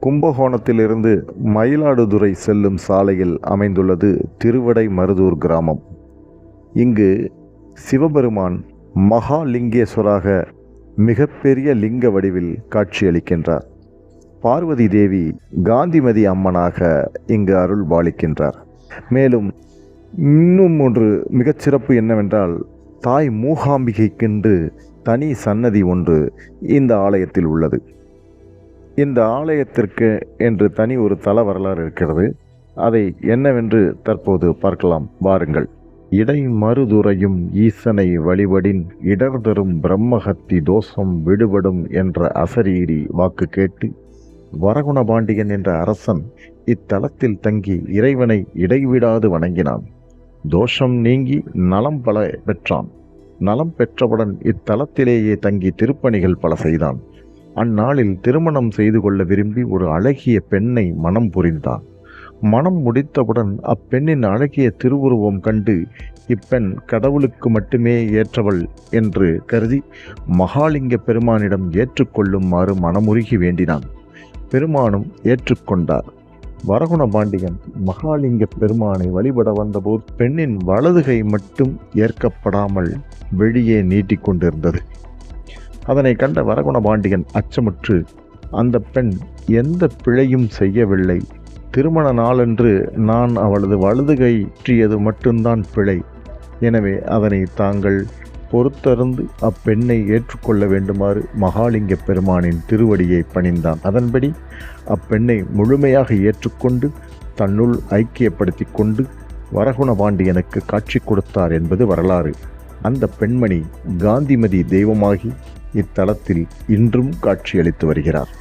கும்பகோணத்திலிருந்து மயிலாடுதுறை செல்லும் சாலையில் அமைந்துள்ளது திருவடை மருதூர் கிராமம். இங்கு சிவபெருமான் மகாலிங்கேஸ்வராக மிகப்பெரிய லிங்க வடிவில் காட்சியளிக்கின்றார். பார்வதி தேவி காந்திமதி அம்மனாக இங்கு அருள் பாலிக்கின்றார். மேலும் இன்னும் ஒன்று மிகச்சிறப்பு என்னவென்றால், தாய் மூகாம்பிகைக்கென்று தனி சன்னதி ஒன்று இந்த ஆலயத்தில் உள்ளது. இந்த ஆலயத்திற்கு என்று தனி ஒரு தல வரலாறு இருக்கிறது. அதை என்னவென்று தற்போது பார்க்கலாம், வாருங்கள். இடை மருதுரையும் ஈசனை வழிபடின் இடர்தரும் பிரம்மஹத்தி தோஷம் விடுபடும் என்ற அசரீரி வாக்கு கேட்டு வரகுணபாண்டியன் என்ற அரசன் இத்தலத்தில் தங்கி இறைவனை இடைவிடாது வணங்கினான். தோஷம் நீங்கி நலம் பல பெற்றான். நலம் பெற்றவுடன் இத்தலத்திலேயே தங்கி திருப்பணிகள் பல செய்தான். அந்நாளில் திருமணம் செய்து கொள்ள விரும்பி ஒரு அழகிய பெண்ணை மனம் புரிந்தான். மனம் முடித்தவுடன் அப்பெண்ணின் அழகிய திருவுருவம் கண்டு இப்பெண் கடவுளுக்கு மட்டுமே ஏற்றவள் என்று கருதி மகாலிங்க பெருமானிடம் ஏற்றுக்கொள்ளுமாறு மனமுருகி வேண்டினான். பெருமானும் ஏற்றுக்கொண்டார். வரகுணபாண்டியன் மகாலிங்க பெருமானை வழிபட வந்தபோது பெண்ணின் வலதுகை மட்டும் ஏற்கப்படாமல் வெளியே நீட்டிக்கொண்டிருந்தது. அதனை கண்ட வரகுணபாண்டியன் அச்சமுற்று, அந்த பெண் எந்த பிழையும் செய்யவில்லை, திருமண நாளன்று நான் அவளது வலதுகை பற்றியது மட்டும்தான் பிழை, எனவே அதனை தாங்கள் பொறுத்தருந்து அப்பெண்ணை ஏற்றுக்கொள்ள வேண்டுமாறு மகாலிங்க பெருமானின் திருவடியை பணிந்தான். அதன்படி அப்பெண்ணை முழுமையாக ஏற்றுக்கொண்டு தன்னுள் ஐக்கியப்படுத்தி கொண்டு வரகுணபாண்டியனுக்கு காட்சி கொடுத்தார் என்பது வரலாறு. அந்த பெண்மணி காந்திமதி தெய்வமாகி இத்தலத்தில் இன்றும் காட்சியளித்து வருகிறார்.